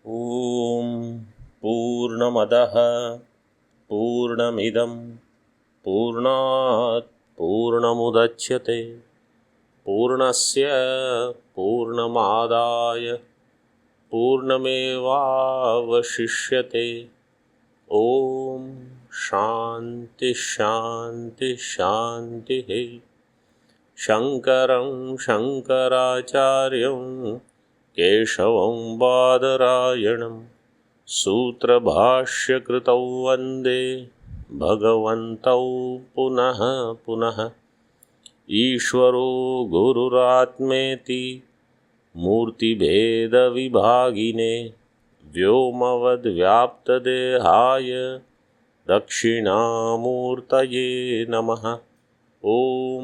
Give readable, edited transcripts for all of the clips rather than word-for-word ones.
ॐ पूर्णमदः पूर्णमिदं पूर्णात् पूर्णमुदच्यते पूर्णस्य पूर्णमादाय पूर्णमेवावशिष्यते। ॐ शान्ति शान्ति शान्तिः। शङ्करं शङ्कराचार्यं केशवं बादरायणं सूत्रभाष्यकृतौ वन्दे भगवन्तौ पुनः पुनः। ईश्वरो गुरुरात्मेति मूर्तिभेदविभागिने व्योमवद्व्याप्तदेहाय दक्षिणामूर्तये नमः। ॐ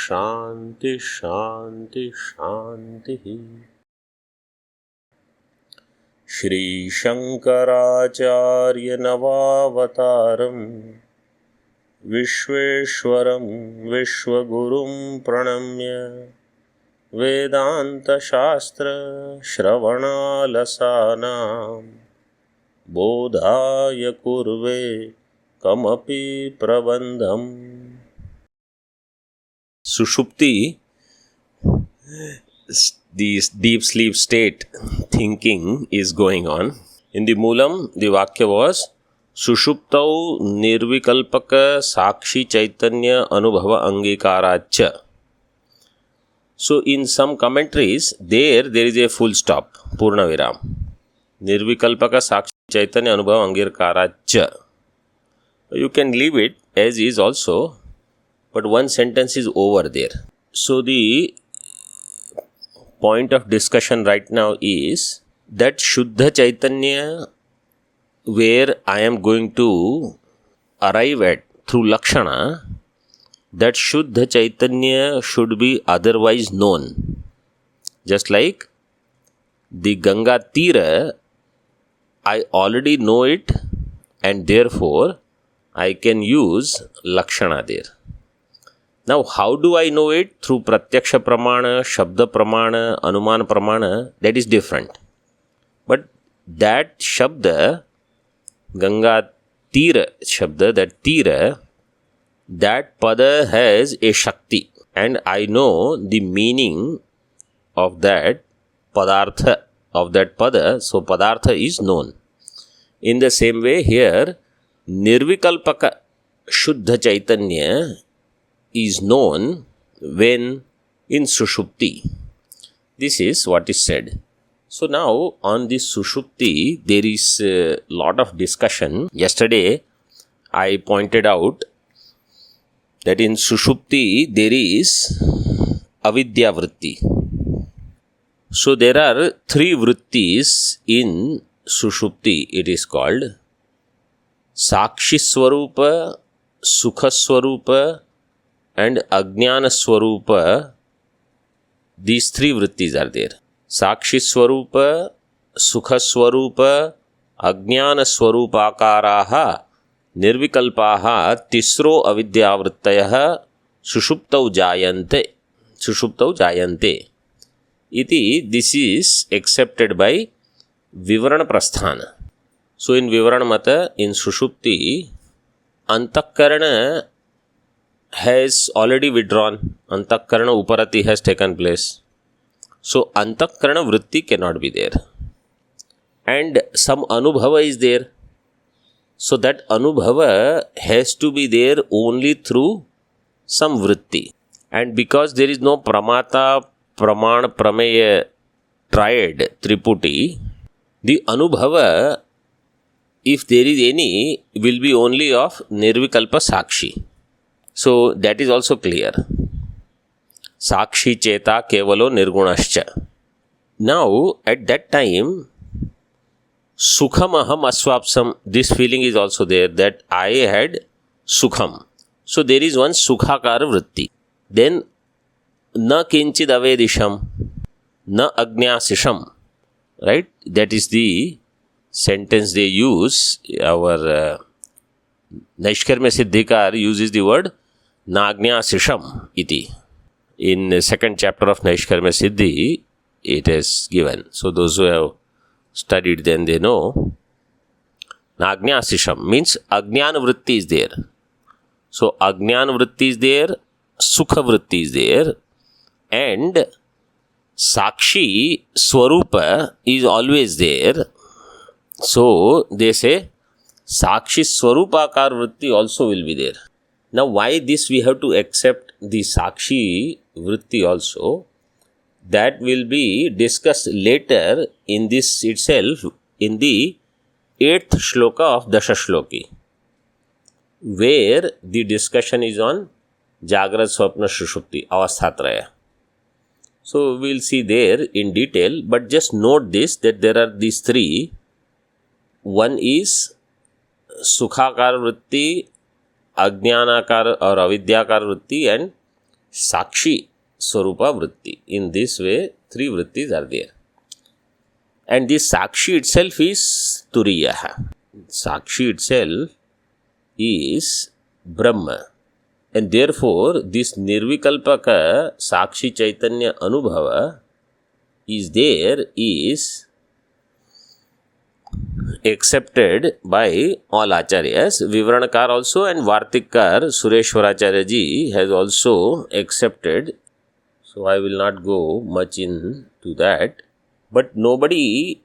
शान्ति शान्ति शान्तिः। श्रीशङ्कराचार्यनवावतारं विश्वेश्वरं विश्वगुरुं प्रणम्य वेदान्तशास्त्रश्रवणालसानां बोधाय कुर्वे कमपि प्रबन्धम्। Sushupti, this deep sleep state thinking is going on. In the Moolam, the Vakya was Sushuptau Nirvikalpaka Sakshi Chaitanya Anubhava Angikaracha. So in some commentaries, there is a full stop, Purna Viram. Nirvikalpaka Sakshi Chaitanya Anubhava Angikaracha. You can leave it as is also, but one sentence is over there. So the point of discussion right now is that Shuddha Chaitanya, where I am going to arrive at through Lakshana, that Shuddha Chaitanya should be otherwise known. Just like the Ganga Tira, I already know it and therefore I can use Lakshana there. Now, how do I know it? Through Pratyaksha Pramana, Shabda Pramana, Anuman Pramana, that is different. But that Shabda, Ganga Tira Shabda, that Tira, that Pada has a Shakti. And I know the meaning of that Padartha, of that Pada, so Padartha is known. In the same way here, Nirvikalpaka Shuddha Chaitanya is known when in Sushupti. This is what is said. So now on this Sushupti, there is a lot of discussion. Yesterday I pointed out that in Sushupti there is Avidya Vritti. So there are three Vrittis in Sushupti. It is called Sakshi Swarupa, Sukha Swarupa and Ajnana Swarupa. These three vrittis are there. Sakshi Swarupa, Sukha Swarupa, Ajnana Swarupakaraha, Nirvikalpaha, Tisro Avidyavrittayaha, Sushuptau Jayante. Iti, this is accepted by Vivarana Prasthana. So in Vivarana Mata, in Sushupti, Antakarana has already withdrawn. Antakarana Uparati has taken place. So Antakarana Vritti cannot be there. And some Anubhava is there. So that Anubhava has to be there only through some Vritti. And because there is no Pramata, Praman, Prameya triad, Triputi, the Anubhava, if there is any, will be only of Nirvikalpa Sakshi. So that is also clear. Sakshi Cheta Kevalo Nirgunascha. Now at that time, Sukham Aham Aswapsam, this feeling is also there that I had Sukham. So there is one Sukhakara Vritti. Then Na Kinchid Avedisham, Na Agnyasisham. Right? That is the sentence they use. Our Naishkarmya Siddhikar uses the word Nagnyasisham iti. In the second chapter of Naishkarmya Siddhi, it is given. So those who have studied, then they know. Nagnyasisham means Ajnana vritti is there. So Ajnana vritti is there, Sukha vritti is there, and Sakshi Swarupa is always there. So they say Sakshi Swarupakar vritti also will be there. Now why this we have to accept the Sakshi vritti also? That will be discussed later in this itself in the 8th shloka of Dasha Shloki, where the discussion is on Jagrat Swapna Sushupti, Avasthatraya. So we will see there in detail, but just note this, that there are these three. One is Sukhakar vritti, Ajnanakar or Avidyakar vritti, and Sakshi Swarupa vritti. In this way, three vrittis are there. And this Sakshi itself is Turiyaha. Sakshi itself is Brahma. And therefore, this Nirvikalpaka Sakshi Chaitanya Anubhava is there, is accepted by all Acharyas. Vivranakar also and Vartikar Sureshwaracharya ji has also accepted. So I will not go much into that. But nobody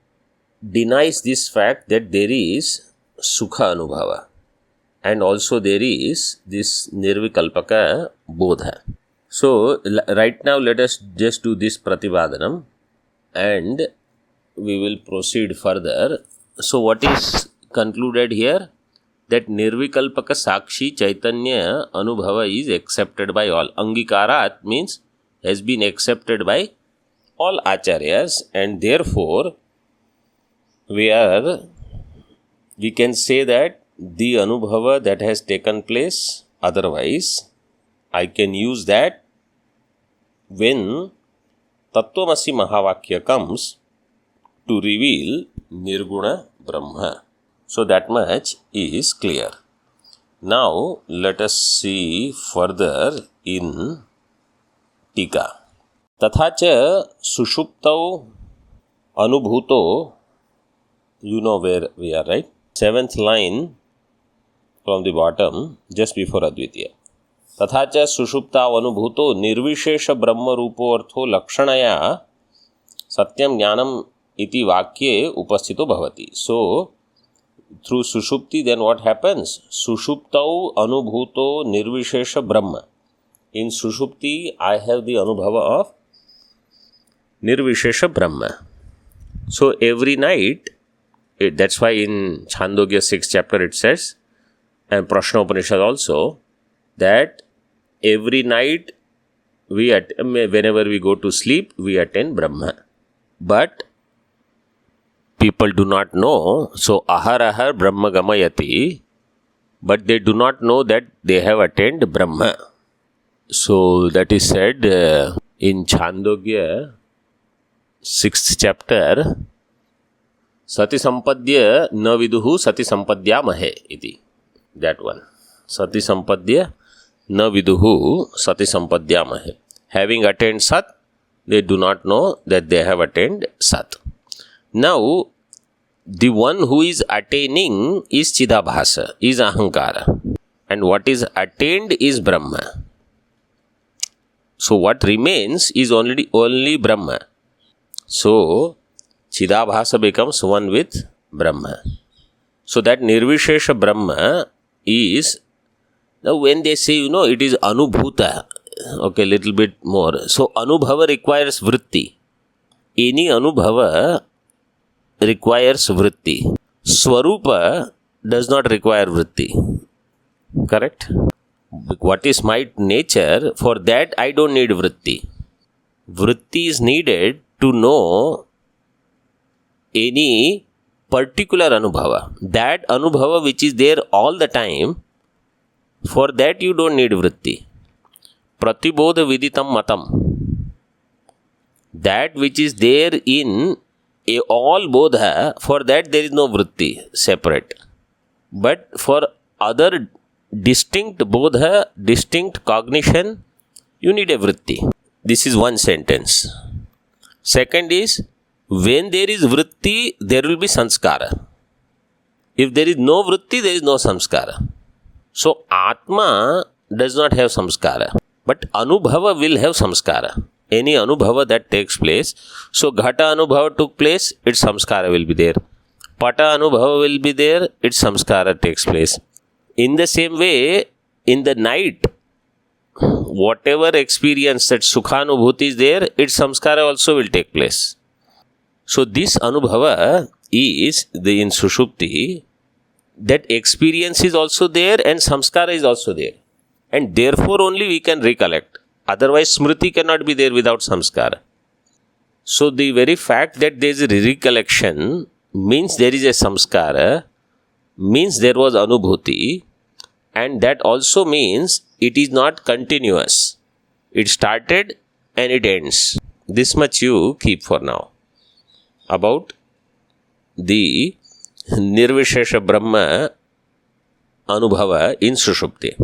denies this fact that there is Sukha Anubhava. And also there is this Nirvikalpaka Bodha. So right now let us just do this Pratipadanam and we will proceed further. So what is concluded here? That Nirvikalpaka Sakshi Chaitanya Anubhava is accepted by all. Angikarat means has been accepted by all Acharyas, and therefore we can say that the Anubhava that has taken place, otherwise I can use that when Tattvamasi Mahavakya comes to reveal Nirguna Brahma. So that much is clear. Now let us see further in Tika. Tathacha Sushuptau Anubhuto, you know where we are, right? 7th line from the bottom, just before Advitiya. Tathacha Sushuptau Anubhuto Nirvishesha Brahma Rupo Artho Lakshanaya Satyam Jnanam iti Vakye Upasthito Bhavati. So, through Sushupti, then what happens? Sushuptau Anubhuto Nirvishesha Brahma. In Sushupti, I have the Anubhava of Nirvishesha Brahma. So every night, that's why in Chandogya 6th chapter it says, and Prashna Upanishad also, that every night whenever we go to sleep, we attain Brahma. But people do not know, so Ahar Brahma Gamayati, but they do not know that they have attained Brahma. So that is said in Chandogya 6th chapter, Sati Sampadya na viduhu Sati Sampadya mahe iti. That one. Sati Sampadya na viduhu Sati Sampadya mahe. Having attained Sat, they do not know that they have attained Sat. Now, the one who is attaining is Chidabhasa, is Ahankara. And what is attained is Brahma. So what remains is only Brahma. So Chidabhasa becomes one with Brahma. So that Nirvishesha Brahma is, now when they say, it is Anubhuta, okay, little bit more. So Anubhava requires vritti. Any Anubhava requires vritti. Swarupa does not require vritti. Correct? What is my nature? For that I don't need vritti. Vritti is needed to know any particular Anubhava. That Anubhava which is there all the time, for that you don't need vritti. Pratibodha viditam matam. That which is there in all bodha, for that there is no vritti separate. But for other distinct bodha, distinct cognition, you need a vritti. This is one sentence. Second is, When there is vritti, there will be sanskara. If there is no vritti, there is no samskara. So Atma does not have samskara, but Anubhava will have samskara. Any Anubhava that takes place, so Ghata Anubhava took place, its samskara will be there. Pata Anubhava will be there, its samskara takes place. In the same way, in the night, whatever experience that Sukhanubhuti is there, its samskara also will take place. So this Anubhava is in Sushupti, that experience is also there and samskara is also there. And therefore only we can recollect. Otherwise Smriti cannot be there without samskara. So the very fact that there is a recollection means there is a samskara, means there was Anubhuti, and that also means it is not continuous. It started and it ends. This much you keep for now about the Nirvishesha Brahma Anubhava in Sushupti.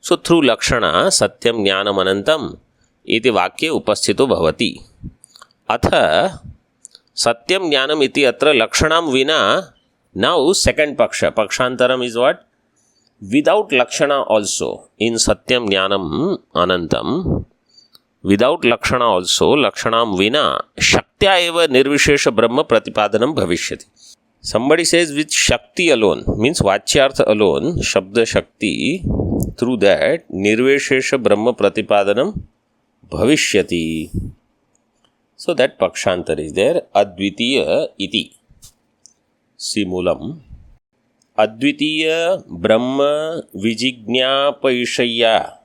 So through Lakshana Satyam Jnanam Anantam iti Vakya Upasthito Bhavati. Atha Satyam Jnanam iti atra Lakshanam Vina. Now second Paksha. Pakshantaram is what? Without Lakshana also. In Satyam Jnanam Anantam, without Lakshana also, Lakshanam Vina, Shaktya eva Nirvishesha Brahma Pratipadanam Bhavishyati. Somebody says with Shakti alone, means Vachyartha alone, Shabda Shakti, through that Nirvishesha Brahma Pratipadanam Bhavishyati. So that Pakshantar is there. Advitiya iti. Simulam. Advitiya Brahma Vijignapaishaya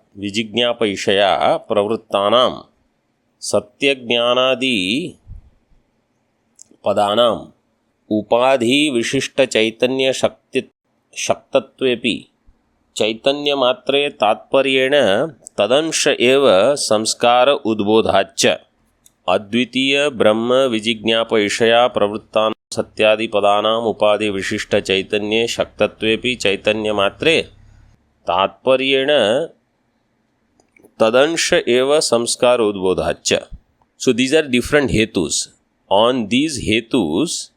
Pravrittanam Satyajnanadi Padanam Upadhi Vishishta Chaitanya Shaktatvepi Chaitanya Matre Tatparyena Tadansha Eva Samskara Udbodhacha Advitiya Brahma Vijignapaishaya Pravrittanam Satyadi Padanam Upadhi Vishishta Chaitanya Shaktatvepi Chaitanya Matre Tatparyena Tadansha Eva Samskara Udbodhacha. So these are different hetus. On these hetus,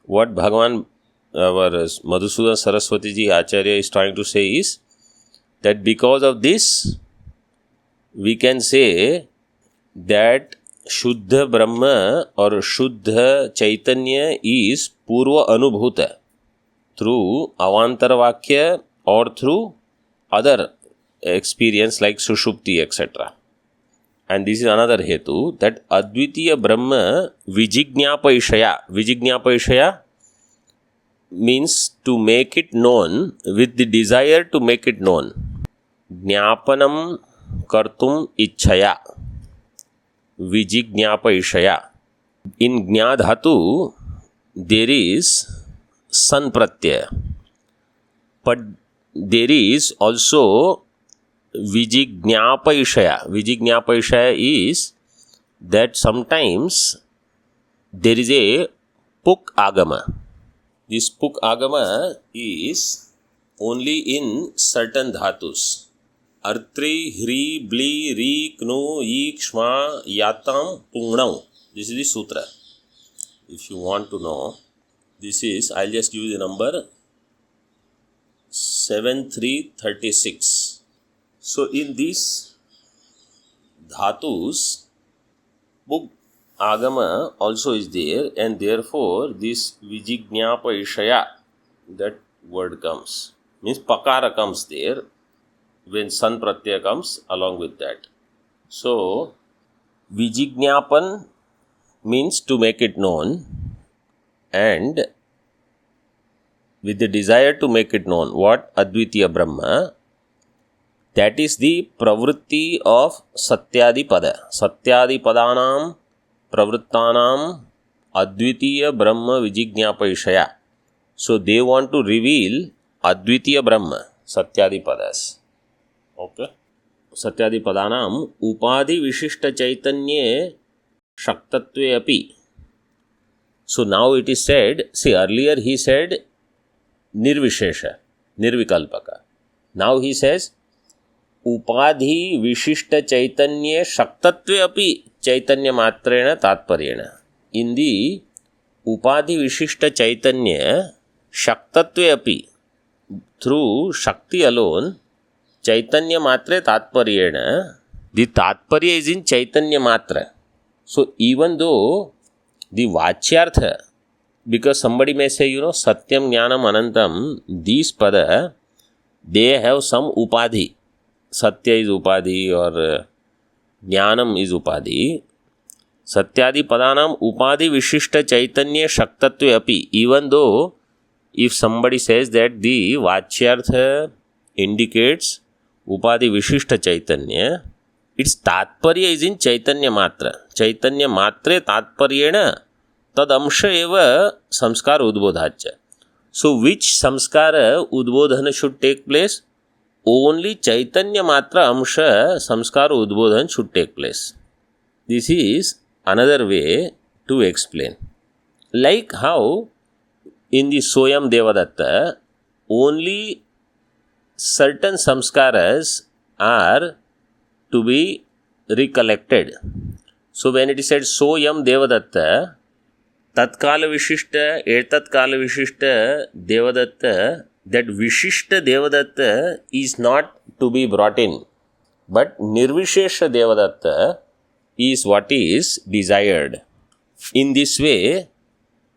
what Bhagavan, our Madhusudan Saraswati ji Acharya is trying to say is that because of this, we can say that Shuddha Brahma or Shuddha Chaitanya is Purva Anubhuta through Avantara Vakya or through other experience like Sushupti, etc. And this is another hetu that Advitiya Brahma Vijignapaishaya means to make it known with the desire to make it known. Jnapanam kartum ichchaya. Vijignapaishaya. In Jna Dhatu, there is san pratyaya. But there is also Vijignapaishaya. Vijignapaishaya is that sometimes there is a Puk Agama. This Puk Agama is only in certain dhatus. Artri, Hri, Bli, Ri, Knu, Ik, Shma, Yatam, Pungnam. This is the sutra. If you want to know, this is, I'll just give you the number 7336. So in these dhatus, Puk Agama also is there, and therefore this Vijignapaishaya, that word comes. Means Pakara comes there when San Pratyaya comes along with that. So Vijignapan means to make it known, and with the desire to make it known. What? Advitiya Brahma. That is the pravritti of Satyadi Pada. Satyadi Padanam Pravrittanam Advitiya Brahma Vijignapaishaya. So they want to reveal Advitiya Brahma, Satyadi Padas. Okay. Satyadi Padanam Upadhi Vishishta Chaitanye Shaktatve Api. So now it is said, see earlier he said Nirvishesha, Nirvikalpaka. Now he says Upadhi Vishishta Chaitanye Shaktatve Api Chaitanya Matrena Tatparyena. in the Upadhi Vishishta Chaitanya Shaktatve api, through Shakti alone, Chaitanya Matre Tatparyena, the Tatparya is in Chaitanya Matra. So even though the Vachyartha, because somebody may say, Satyam Jnanam Anantam, these pada, they have some Upadhi. Satya is Upadhi or Jnanam is Upadhi. Satyadi Padanam Upadhi Vishishta Chaitanya Shaktatve api. Even though if somebody says that the Vachyartha indicates Upadhi Vishishta Chaitanya, its Tatparya is in Chaitanya Matra. Chaitanya Matre Tatparyena tad amsha eva samskara udbodhacha. So which samskara udbodhana should take place? Only Chaitanya Matra amsha samskara udbodhan should take place. This is another way to explain. Like how in the Soyam Devadatta, only certain samskaras are to be recollected. So when it is said Soyam Devadatta, Tatkala Vishishta, Etatkala Vishishta Devadatta, that Vishishta Devadatta is not to be brought in, but Nirvishesha Devadatta is what is desired. In this way,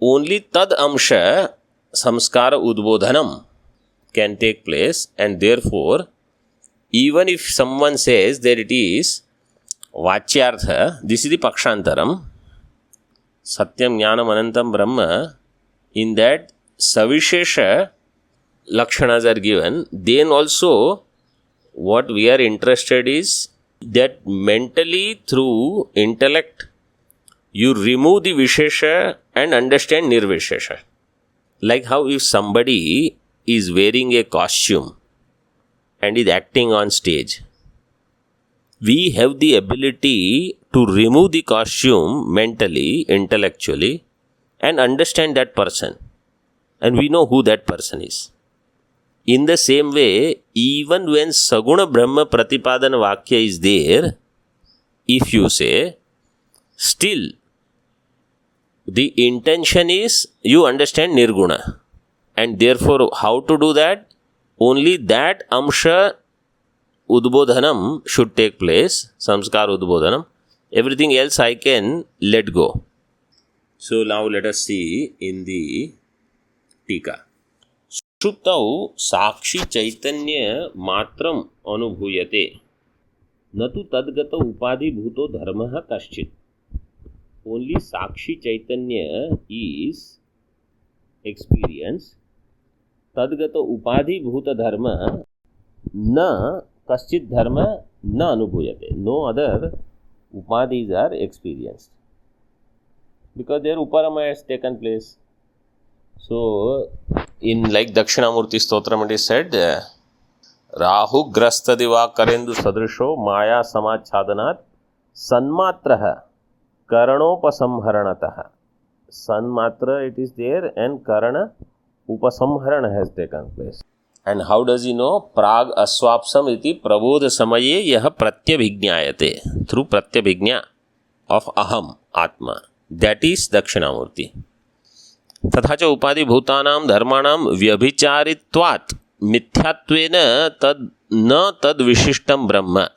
only Tad Amsha Samskara Udbodhanam can take place, and therefore, even if someone says that it is Vachyartha, this is the Pakshantaram, Satyam Jnanam Anantam Brahma, in that Savishesha Lakshanas are given, then also what we are interested is that mentally through intellect you remove the Vishesha and understand Nirvishesha. Like how if somebody is wearing a costume and is acting on stage, we have the ability to remove the costume mentally, intellectually, and understand that person. And we know who that person is. In the same way, even when Saguna Brahma Pratipadana Vakya is there, if you say, still the intention is you understand Nirguna. And therefore, how to do that? Only that Amsha Udbodhanam should take place, Samskar Udbodhanam. Everything else I can let go. So now let us see in the Tika. Sushuptau Sakshi Chaitanya Matram Anubhuyate Natu Tadgata Upadhi Bhuto Dharmaha Kaschit. Only Sakshi Chaitanya is experience. Tadgata Upadhi Bhuta Dharma na Kaschit Dharma na Anubhuyate. No other Upadhis are experienced, because their Uparama has taken place. So, in like Dakshinamurti Stotram it is said, Rahu Grasta Diva Karendu Sadrisho Maya Samachhadanat Sanmatraha Karanopasamharanataha. Sanmatra it is there and Karana Upasamharana has taken place. And how does he know? Prag Aswapsam iti Prabodha Samaye Yaha Pratyabhijñayate. Through Pratyabhijña of Aham Atma. That is Dakshinamurti. तथा च उपाधि भूतानां धर्माणां व्यभिचारित्वात् मिथ्यात्वेन तद न तद विशिष्टं ब्रह्म.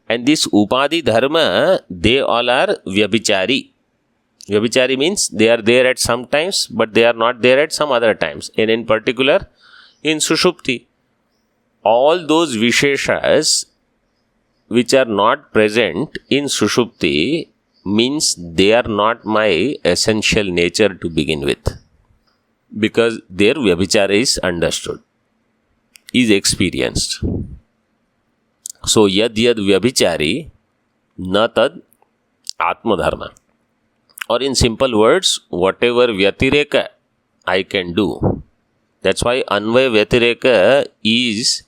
And this upadhi dharma, they all are vyabhichari. Vyabhichari means they are there at some times, but they are not there at some other times. And in particular, in Sushupti, all those Visheshas which are not present in Sushupti means they are not my essential nature to begin with, because their vyabhichara is understood, is experienced. So yad yad vyabhichari na tad atma dharma. Or in simple words, whatever vyatireka I can do. That's why Anvaya Vyatireka is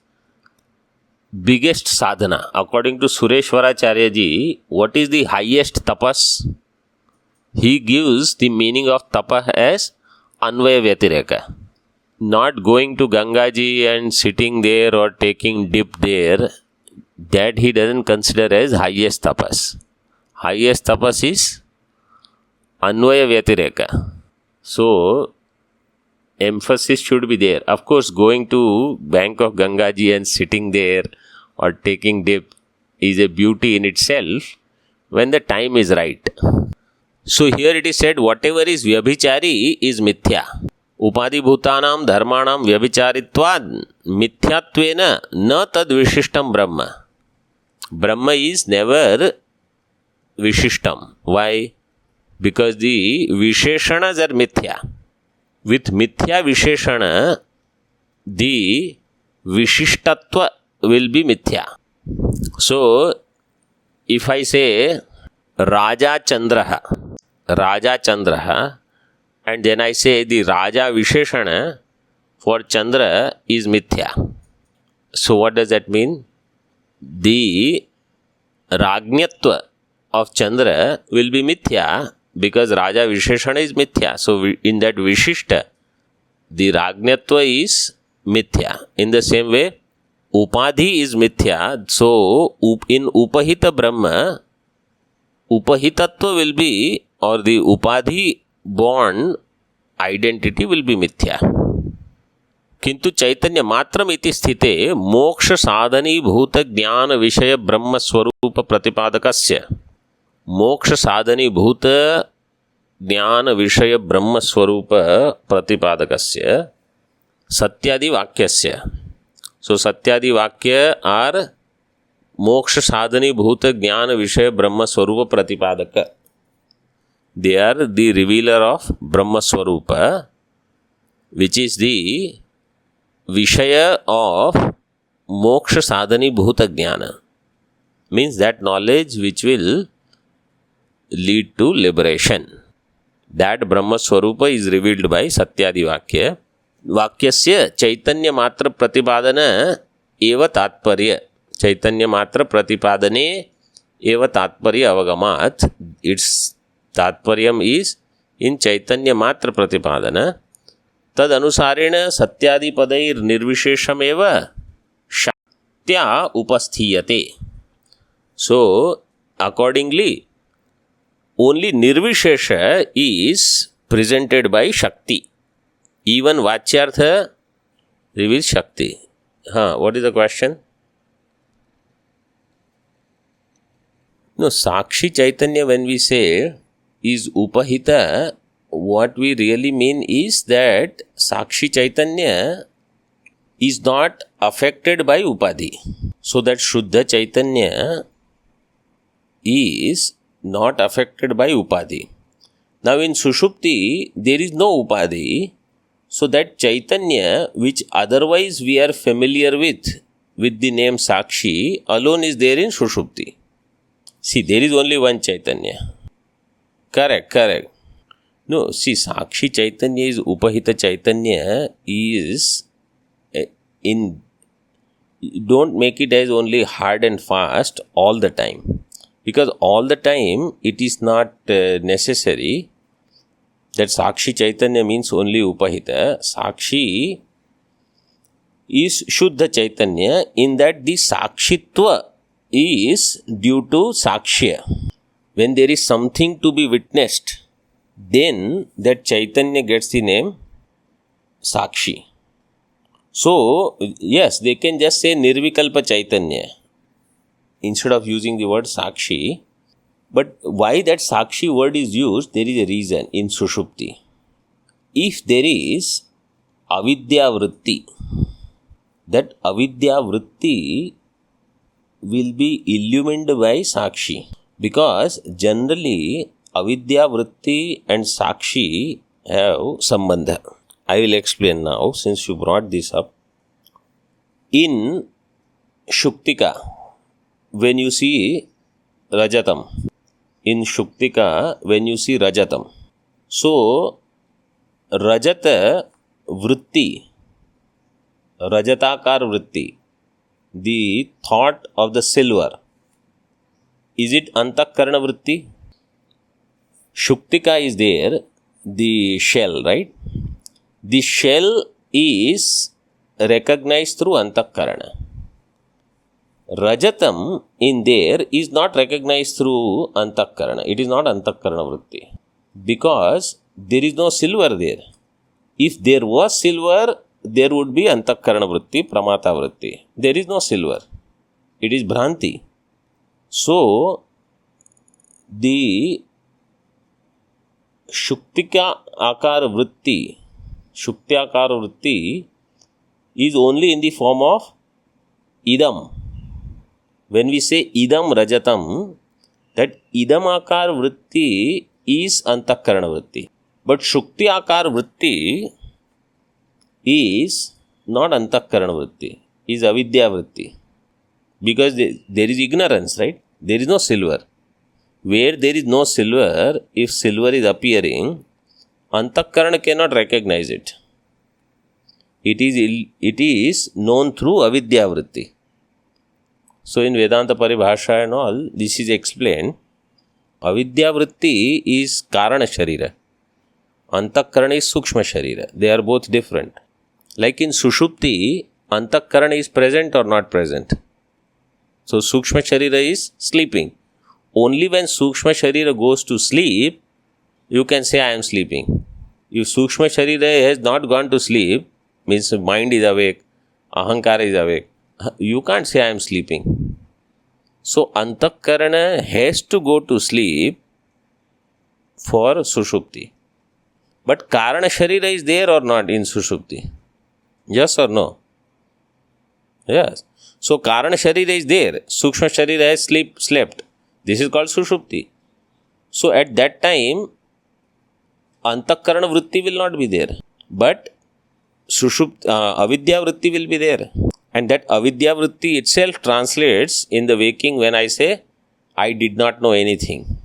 biggest sadhana. According to Sureshwaracharya ji, what is the highest tapas? He gives the meaning of tapa as Anvaya Vyatireka. Not going to Gangaji and sitting there or taking dip there, that he doesn't consider as highest tapas. Highest tapas is Anvaya Vyatireka. So, emphasis should be there. Of course, going to bank of Gangaji and sitting there or taking dip is a beauty in itself when the time is right. So here it is said, whatever is vyabhichari is mithya. Upadi bhutanam dharmanam vyabhicharitvad mithyatvena na tad vishishtam brahma. Brahma is never vishishtam. Why? Because the visheshanas are mithya. With mithya visheshana, the vishishtatva will be mithya. So, if I say Raja Chandraha, and then I say the Raja Visheshana for Chandra is mithya. So, what does that mean? The Rajnyatva of Chandra will be mithya because Raja Visheshana is mithya. So, in that Vishishta, the Rajnyatva is mithya. In the same way, Upadhi is mithya. So, in Upahita Brahma, Upahitatva will be, or the Upadhi born identity will be mithya. किंतु चैतन्य मात्रम इति स्थिते मोक्ष साधनी भूत ज्ञान विषय ब्रह्म स्वरूप प्रतिपादकस्य मोक्ष साधनी भूत ज्ञान विषय ब्रह्म स्वरूप प्रतिपादकस्य सत्यादि वाक्यस्य. So सत्यादि वाक्य आर मोक्ष साधनी भूत ज्ञान विषय ब्रह्म स्वरूप प्रतिपादक. They are the revealer of Brahma Swarupa, which is the Vishaya of Moksha Sadhani Bhuta Jnana. Means that knowledge which will lead to liberation. That Brahma Swarupa is revealed by Satyadi Vakya. Vakyasya Chaitanya Matra Pratipadana Eva Tatparya. Chaitanya Matra Pratipadane Eva Tatparya Avagamat. Its Tatparyam is in Chaitanya Matra Pratipadana. Tad anusarena Satyadi Padair Nirvisheshameva Shaktya Upasthiyate. So, accordingly, only Nirvishesha is presented by Shakti. Even Vachyartha reveals Shakti. What is the question? No, Sakshi Chaitanya, when we say is Upahita, what we really mean is that Sakshi Chaitanya is not affected by Upadhi. So that Shuddha Chaitanya is not affected by Upadhi. Now in Sushupti, there is no Upadhi. So that Chaitanya, which otherwise we are familiar with the name Sakshi, alone is there in Sushupti. See, there is only one Chaitanya. Correct. No, see, Sakshi Chaitanya is Upahita Chaitanya is in, don't make it as only hard and fast all the time. Because all the time it is not necessary that Sakshi Chaitanya means only Upahita. Sakshi is Shuddha Chaitanya in that the Sakshitva is due to Sakshya. When there is something to be witnessed, then that Chaitanya gets the name Sakshi. So, yes, they can just say Nirvikalpa Chaitanya instead of using the word Sakshi. But why that Sakshi word is used, there is a reason in Sushupti. If there is Avidya Vritti, that Avidya Vritti will be illumined by Sakshi. Because generally Avidya Vritti and Sakshi have sambandha. I will explain now since you brought this up. In Shuktika, when you see Rajatam, so Rajata Vritti, Rajatakar Vritti, the thought of the silver, is it Antakarana Vritti? Shuktika is there, the shell, right? The shell is recognized through Antakarana. Rajatam in there is not recognized through Antakarana. It is not Antakarana Vritti. Because there is no silver there. If there was silver, there would be antakarana vritti, pramata vritti. There is no silver. It is bhranti. So, the shuktika akara vritti, shuktyakara vritti is only in the form of idam. When we say idam rajatam, that idam akara vritti is antakarana vritti. But shukti akara vritti is not antakarana vritti, is avidya vritti. Because there is ignorance, right? There is no silver. Where there is no silver, if silver is appearing, antakarana cannot recognize it. It is known through avidya vritti. So in Vedanta Paribhasha and all, this is explained. Avidya vritti is karana sharira. Antakarana is sukshma sharira. They are both different. Like in Sushupti, antakarana is present or not present. So sukshma sharira is sleeping. Only when sukshma sharira goes to sleep, you can say I am sleeping. If sukshma sharira has not gone to sleep, means mind is awake, ahankara is awake, you can't say I am sleeping. So antakarana has to go to sleep for Sushupti. But karana sharira is there or not in Sushupti? Yes or no? Yes. So karana sharira is there. Sukshma sharira has slept. This is called Sushupti. So at that time, antakarana vritti will not be there. But avidya vritti will be there. And that avidya vritti itself translates in the waking when I say, I did not know anything.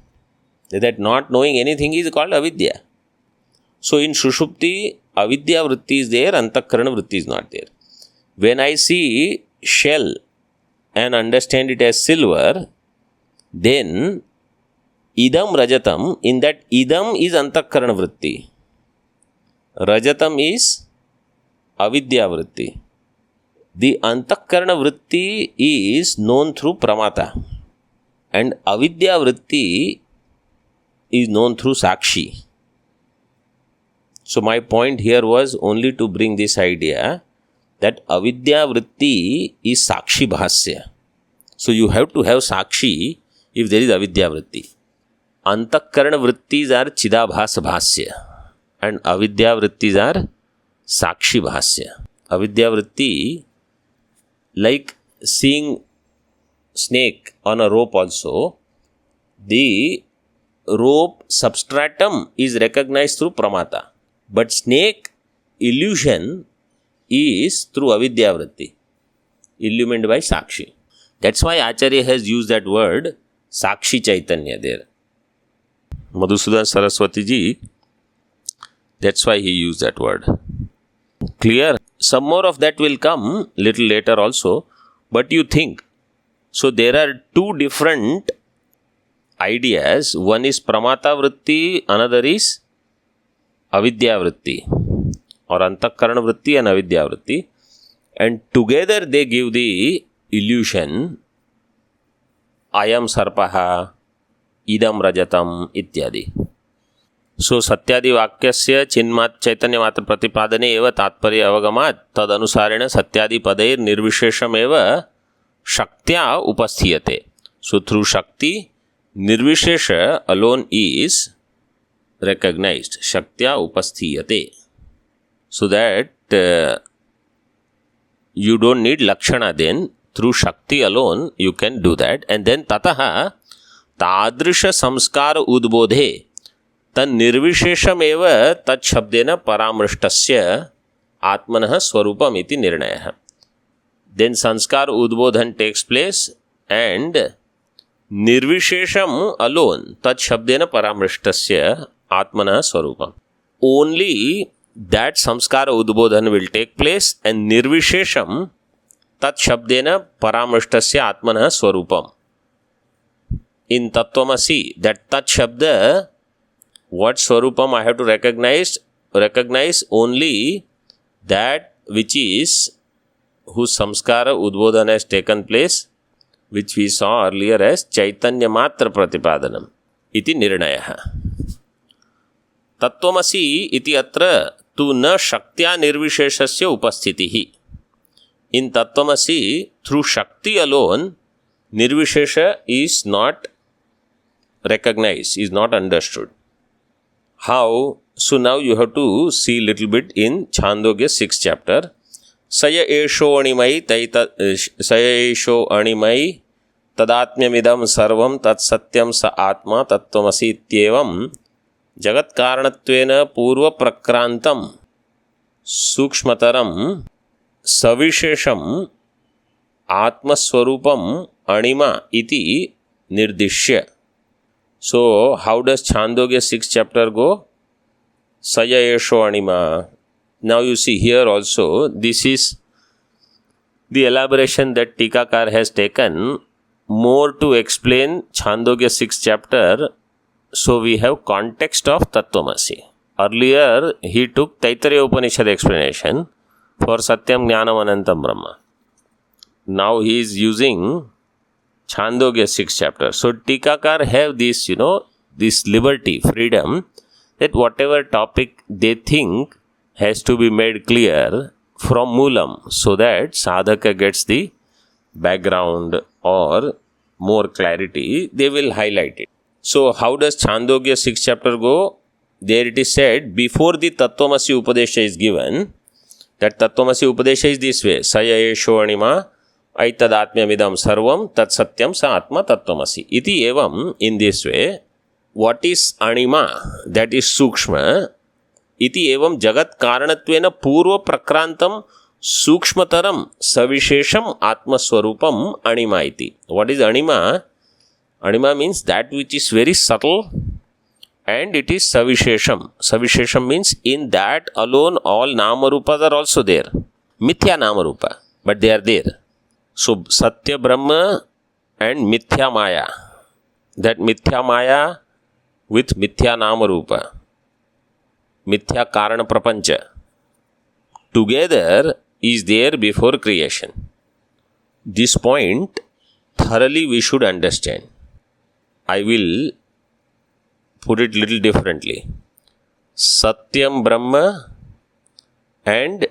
That not knowing anything is called avidya. So in Sushupti, avidya vritti is there, antakarana vritti is not there. When I see shell and understand it as silver, then idam rajatam, in that idam is antakarana vritti. Rajatam is avidya vritti. The antakarana vritti is known through pramata. And avidya vritti is known through sakshi. So my point here was only to bring this idea that avidya vritti is sakshi bhasya. So you have to have sakshi if there is avidya vritti. Antakarana vrittis are chidabhasa bhasya and avidya vrittis are sakshi bhasya. Avidya vritti, like seeing snake on a rope also, the rope substratum is recognized through pramata. But snake illusion is through avidya vritti, illumined by sakshi. That's why Acharya has used that word sakshi chaitanya there. Madhusudan Saraswati ji, that's why he used that word. Clear? Some more of that will come little later also, but you think. So there are two different ideas. One is pramata vritti, another is avidya vritti, or antakarana vritti and avidya vritti, and together they give the illusion ayam sarpaha, idam rajatam ityadi. So satyadi vakyasya chinmat chaitanya matra pratipadane eva tatparya avagamat tad anusarena satyadi padair nirvishesham eva shaktya upasthiyate. So through shakti, nirvishesha alone is recognized. Shaktya upasthiyate. So that you don't need lakshana then. Through shakti alone you can do that. And then tataha tadrisha samskara udbodhe tan nirvishesham eva tat shabdena paramrishtasya atmanah swarupam iti nirnayah. Then sanskar udbodhan takes place and nirvishesham alone tat shabdena paramrishtasya atmanah swarupam. Only that samskara udbodhan will take place and nirvishesham tat shabdena paramrishtasya atmanah swarupam. In Tattvamasi, that tat shabda, what swarupam I have to recognize only that which is whose samskara udbodhana has taken place, which we saw earlier as chaitanya matra pratipadanam iti nirnayah. तत्त्वमसि इति अत्र तु न शक्त्या निर्विशेषस्य उपस्थितिः. In Tatvamasi, through Shakti alone, Nirvishesha is not recognized, is not understood. How? So now you have to see little bit in Chandogya 6th chapter. Saya esho animai tadatmyamidam sarvam tat satyam sa atma tattvamasi ityevam jagat karanatvena purva prakrantam sukshmataram सविशेषम आत्मस्वरूपम अणिमा इति निर्दिश्य. So how does Chandogya 6th chapter go? Saya esho anima. Now you see here also, this is the elaboration that Tikakar has taken more to explain Chandogya 6th chapter. So we have context of Tattvamasi. Earlier he took Taittiriya Upanishad explanation for Satyam Jnanam Anantam Brahma. Now he is using Chandogya 6th chapter. So Tikakar have this, this liberty, freedom, that whatever topic they think has to be made clear from Moolam, so that sadhaka gets the background or more clarity, they will highlight it. So how does Chandogya 6th chapter go? There it is said, before the Tattvamasi Upadesha is given, that Tattvamasi Upadesha is this way. Saya esho anima aitadatmyamidam sarvam tat satyam sa atma tattvamasi. Iti evam, in this way, what is anima? That is sukshma. Iti evam jagat karanatvena purva prakrantam sukshmataram savishesham atmaswarupam anima iti. What is anima? Anima means that which is very subtle, and it is savishesham. Savishesham means in that alone all namarupas are also there. Mithya namarupa, but they are there. So Satya Brahma and Mithya Maya. That Mithya Maya with Mithya namarupa, Mithya Karana Prapancha, together is there before creation. This point thoroughly we should understand. I will put it little differently. Satyam Brahma and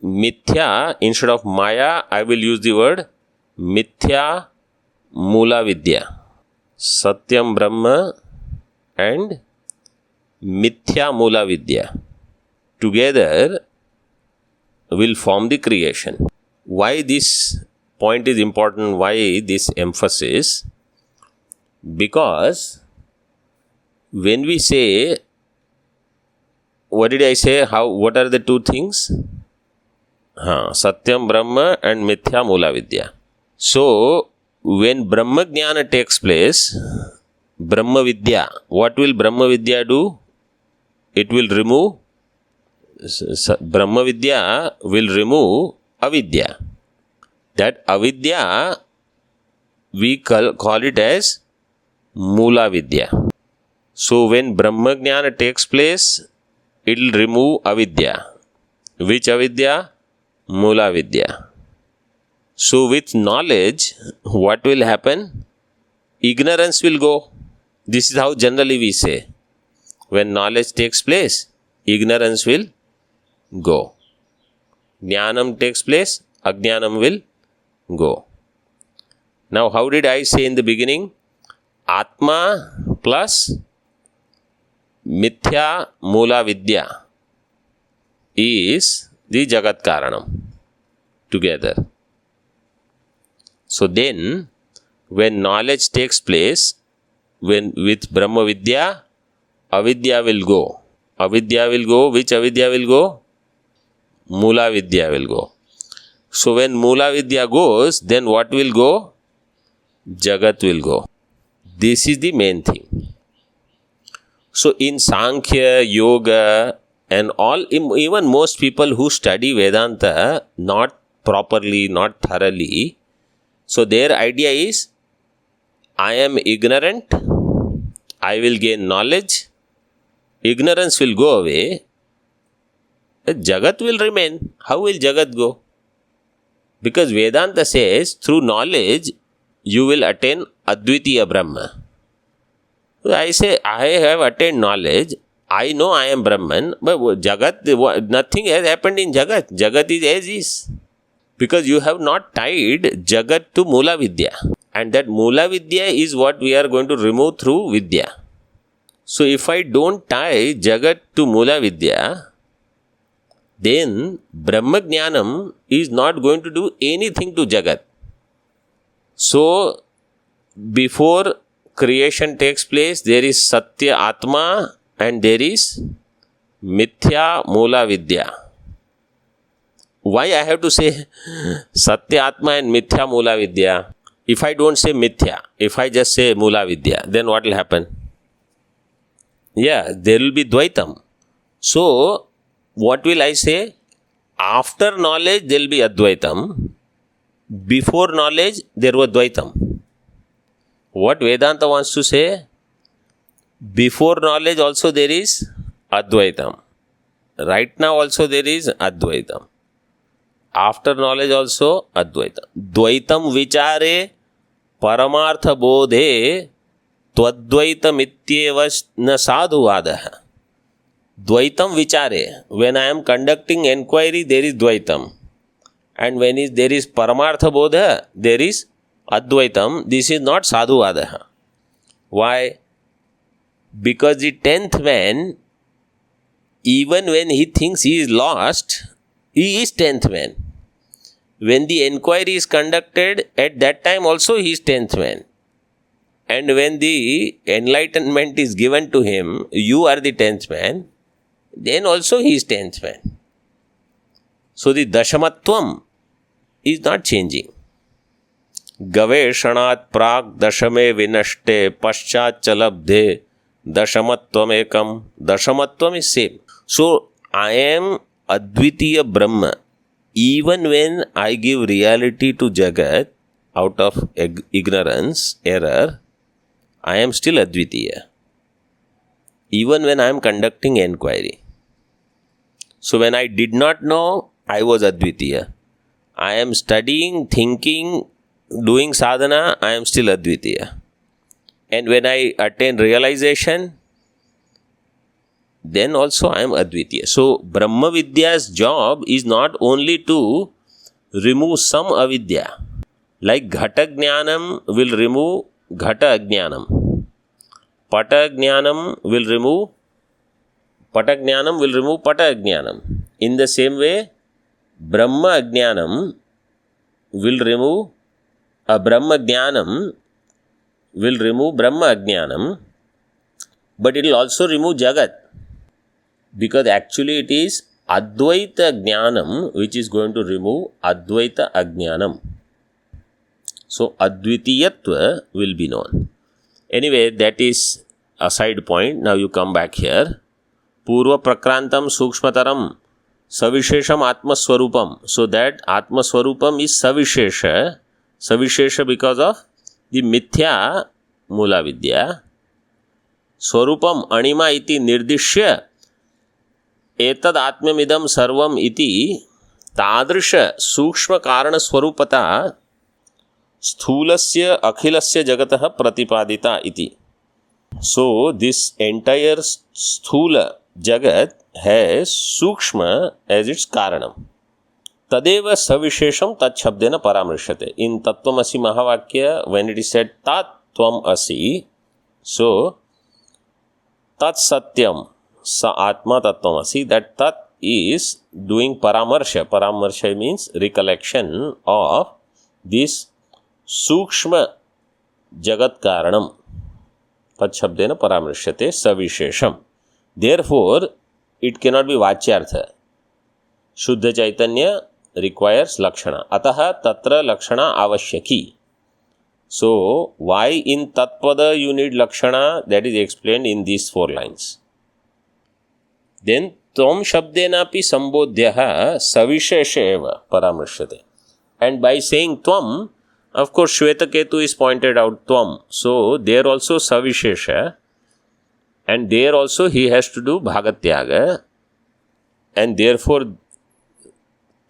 Mithya, instead of Maya, I will use the word Mithya Mula Vidya. Satyam Brahma and Mithya Mula Vidya together will form the creation. Why this point is important? Why this emphasis? Because when we say, what did I say? What are the two things? Satyam Brahma and Mithya Mula Vidya. So, when Brahma Jnana takes place, Brahma Vidya, what will Brahma Vidya do? It will remove, Brahma Vidya will remove Avidya. That Avidya, we call it as Mula Vidya. So when Brahma Jnana takes place, it will remove Avidya. Which Avidya? Mula Vidya. So with knowledge, what will happen? Ignorance will go. This is how generally we say. When knowledge takes place, ignorance will go. Jnanam takes place, Ajnanam will go. Now how did I say in the beginning? Atma plus Mithya Mula Vidya is the Jagat Karanam together. So then, when knowledge takes place, when with Brahma Vidya, Avidya will go. Avidya will go. Which Avidya will go? Mula Vidya will go. So when Mula Vidya goes, then what will go? Jagat will go. This is the main thing. So in Sankhya, Yoga and all, even most people who study Vedanta not properly, not thoroughly, so their idea is, I am ignorant, I will gain knowledge, ignorance will go away, Jagat will remain. How will Jagat go? Because Vedanta says, through knowledge, you will attain Advitiya Brahma. So I say, I have attained knowledge, I know I am Brahman, but Jagat, nothing has happened in Jagat. Jagat is as is. Because you have not tied Jagat to Mula Vidya. And that Mula Vidya is what we are going to remove through Vidya. So if I don't tie Jagat to Mula Vidya, then Brahma Jnanam is not going to do anything to Jagat. So before creation takes place, there is Satya Atma and there is Mithya Mula Vidya. Why I have to say Satya Atma and Mithya Mula Vidya? If I don't say Mithya, if I just say Mula Vidya, then what will happen? Yeah, there will be Dvaitam. So, what will I say? After knowledge, there will be Advaitam. Before knowledge, there was Dvaitam. What Vedanta wants to say? Before knowledge also there is Advaitam. Right now also there is Advaitam. After knowledge also Advaitam. Dvaitam vichare paramartha bodhe twadvaitam ityeva na sadhuvadaha. Dvaitam vichare. When I am conducting enquiry, there is Dvaitam. And when there is Paramartha Bodha, there is Advaitam. This is not Sadhuvadaha. Why? Because the 10th man, even when he thinks he is lost, he is 10th man. When the enquiry is conducted, at that time also he is 10th man. And when the enlightenment is given to him, you are the 10th man, then also he is 10th man. So the Dashamatvam is not changing. Gaveshanat prag dashame vinashte paschat chalabdhe dashamatvam ekam. Dashamatvam is same. So I am Advitiya Brahma. Even when I give reality to Jagat out of ignorance, error, I am still Advitiya. Even when I am conducting enquiry. So when I did not know, I was Advitiya. I am studying, thinking, doing sadhana, I am still Advitiya. And when I attain realization, then also I am Advitiya. So Brahma Vidya's job is not only to remove some avidya. Like Ghata Jnanam will remove Ghata Ajnanam. Pata Jnanam will remove Pata Ajnanam. In the same way, Brahma Ajnanam will remove Brahma Jnanam will remove Brahma Ajnanam, but it will also remove Jagat. Because actually it is Advaita Jnanam which is going to remove Advaita Ajnanam. So Advitiyatva will be known. Anyway, that is a side point. Now you come back here. Purva Prakrantam Sukshmataram Savishesham Atmaswarupam. So that Atmaswarupam is Savishesha. Savishesha because of the Mithya Mula Vidya. Swarupam Anima iti Nirdishya Etad Atmamidam Sarvam iti Tadrisha Sukshma Karana Swarupata Sthulasya Akhilasya Jagataha Pratipadita iti. So this entire Sthula Jagat has Sukshma as its Karanam. Tadeva Savishesham Tat Shabdena Paramrishyate. In Tattvamasi Mahavakya, when it is said Tat Tvam Asi, so Tat Satyam Sa Atma Tattvamasi, that Tat is doing Paramarsha. Paramarsha means recollection of this Sukshma Jagat Karanam. Tat Shabdena Paramrishyate Savishesham. Therefore, it cannot be Vachyartha. Shuddha Chaitanya requires Lakshana. Ataha Tatra Lakshana Avashyaki. So, why in Tatpada you need Lakshana? That is explained in these 4 lines. Then, Tvam Shabdenapi Sambodhyaha Savishesha Eva Paramrishyate. And by saying Tvam, of course, Shvetaketu is pointed out Tvam. So, there also Savishesha. And there also he has to do Bhagatyaga. And therefore,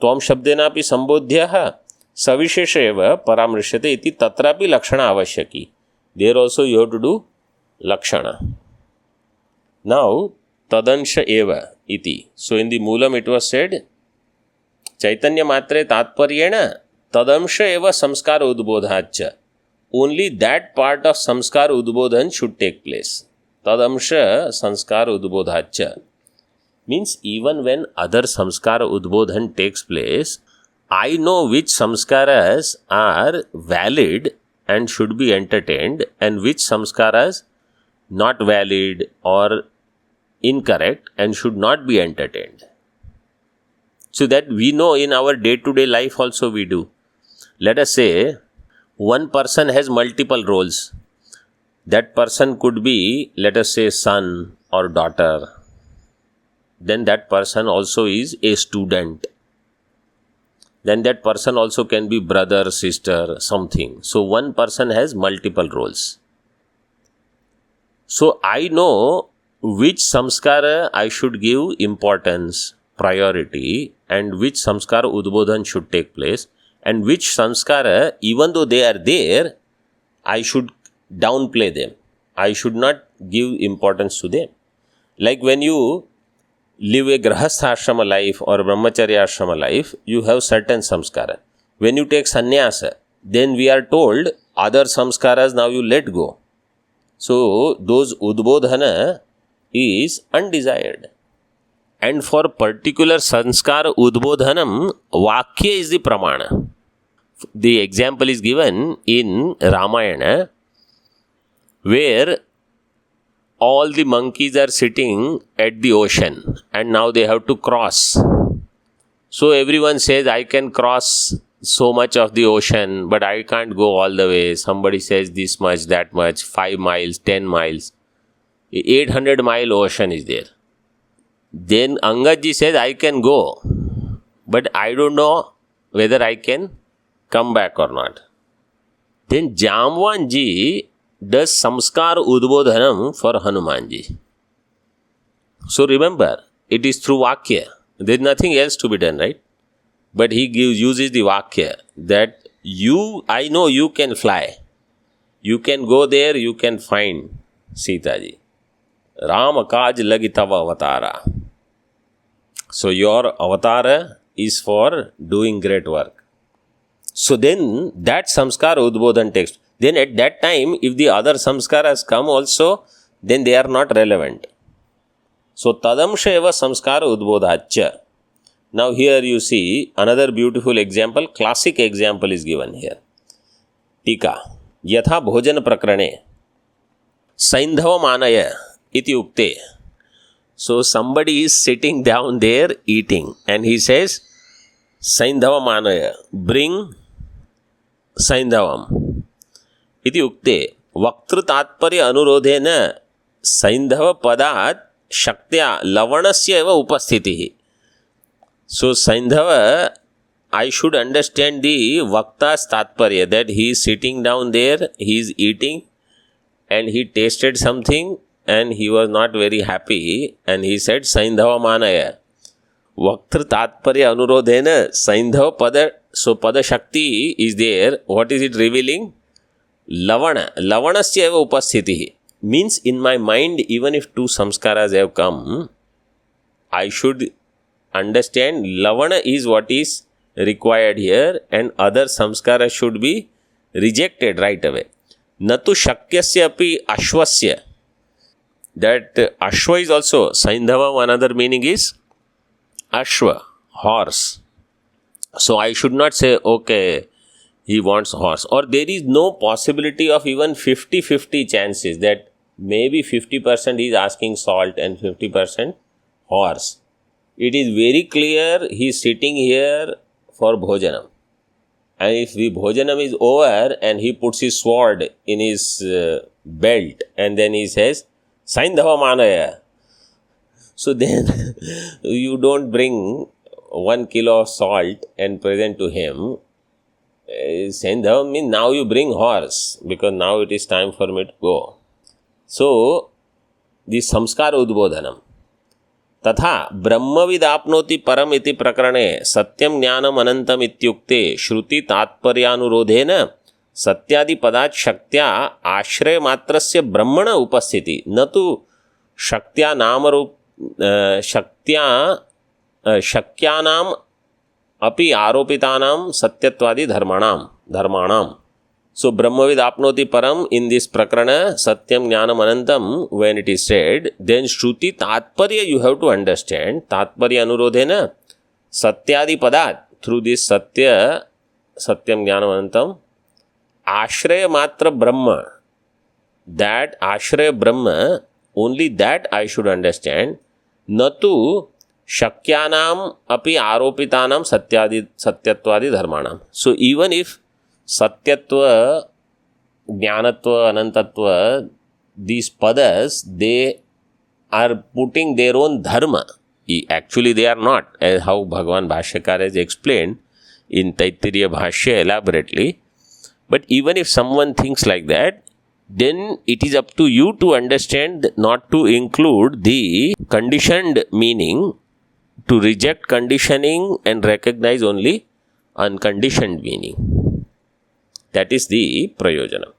Tvam Shabdenapi Sambodhyaha Savishesha Eva Paramrishyate iti Tatrapi Lakshana Avashyaki. There also you have to do Lakshana. Now, tadansh eva iti. So in the Moolam it was said, Chaitanya matre tatparyena tadamsha eva samskara udbodhacha. Only that part of samskara udbodhan should take place. Tadamsha samskara udbodhacha. Means even when other samskara udbodhan takes place, I know which samskaras are valid and should be entertained and which samskaras not valid or incorrect and should not be entertained. So that we know in our day-to-day life also we do. Let us say one person has multiple roles. That person could be, let us say, son or daughter. Then that person also is a student. Then that person also can be brother, sister, something. So one person has multiple roles. So I know which samskara I should give importance, priority, and which samskara udbodhan should take place, and which samskara, even though they are there, I should downplay them. I should not give importance to them. Like when you live a grahastha ashrama life or brahmacharya ashrama life, you have certain samskara. When you take sannyasa, then we are told other samskaras now you let go. So those udbodhana is undesired. And for particular sanskara udbodhanam, vakya is the pramana. The example is given in Ramayana, where all the monkeys are sitting at the ocean and now they have to cross. So everyone says, I can cross so much of the ocean, but I can't go all the way. Somebody says this much, that much, 5 miles, 10 miles. 800-mile ocean is there. Then Angadji says, I can go, but I don't know whether I can come back or not. Then Jamwanji does samskar udbodhanam for Hanumanji. So remember, it is through vakya. There is nothing else to be done, right? But he uses the vakya that I know you can fly. You can go there, you can find Sita ji. Rama kaj lagi tava avatara. So your avatara is for doing great work. So then that samskara udbodhan takes. Then at that time, if the other samskaras come also, then they are not relevant. So tadamsha eva samskara udbodhacha. Now here you see another beautiful example, classic example is given here. Tika. Yatha bhojan prakrane. Saindhava manaya iti ukte. So somebody is sitting down there eating and he says, Saindhava manaya, bring Saindhavam. Iti ukte. Vaktru tatparya anurodhena Saindhava padat shaktya lavanasya eva upasthitihi. So Saindhava, I should understand the Vakta's tatparya, that he is sitting down there, he is eating and he tasted something and he was not very happy and he said Saindhava manaya. Vaktru tatparya anurodhena Saindhava pada. So pada shakti is there. What is it revealing? Lavana. Lavanasya eva upasthitihi. Means in my mind, even if 2 samskaras have come, I should understand lavana is what is required here and other samskaras should be rejected right away. Natu shakyasya api ashwasya. That ashwa is also Saindhava, another meaning is ashwa, horse. So I should not say, okay, he wants horse. Or there is no possibility of even 50-50 chances that maybe 50% is asking salt and 50% horse. It is very clear he is sitting here for bhojanam. And if the bhojanam is over and he puts his sword in his belt and then he says, Saindhava manaya. So then you don't bring 1 kilo of salt and present to him. Saindhava means now you bring horse because now it is time for me to go. So, the samskara udbodhanam. Tatha brahmavid apnoti param iti prakarane satyam jnanam anantam ityukte shruti tatparyanurodhena satyadi padat shaktya ashraya matrasya brahmana upasthiti natu shaktya शक्यानाम् अपि आरोपितानां सत्यत्वादि धर्माणां. So Brahmavid apnoti param, in this prakarana satyam jnanam anantam, when it is said, then Shruti tatparya you have to understand. Tatparya anurodhena satyadi padat, through this satyam jnanam anantam, ashraya matra brahma, that ashraya brahma, only that I should understand. Natu shakyanam api aropitanam satyatwadi dharmanam. So even if satyatva, jnanatva, anantatva, these padas, they are putting their own dharma. Actually they are not, as how Bhagavan Bhashyakar has explained in Taittiriya Bhashya elaborately. But even if someone thinks like that, then it is up to you to understand, not to include the conditioned meaning, to reject conditioning and recognize only unconditioned meaning. That is the prayojana.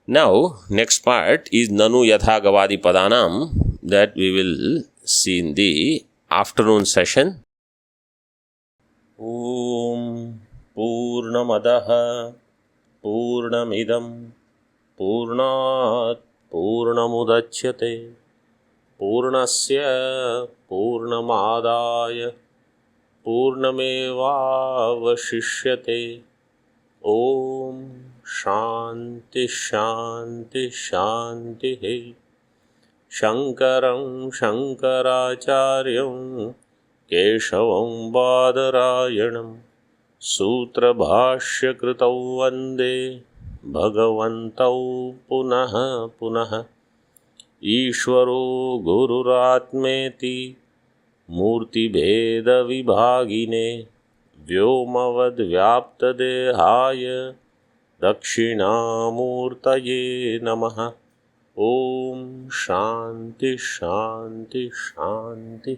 Now, next part is Nanu Yatha Gavadi Padanam, that we will see in the afternoon session. Om Purnamadaha Purnamidam Purnat Purnamudachyate Purnasya Purnamadaya Purnamevavashishyate. Om Shanti Shanti Shanti. Shankaram Shankaracharyam Keshavam Badarayanam Sutra Bhashya Kritau Vande Bhagavantau Punaha Punaha. Ishvaro Gururatmeti Murti Bheda Vibhagine Vyomavad Vyaptadehaya Dakshinamurtaye Namaha. Om Shanti Shanti Shanti.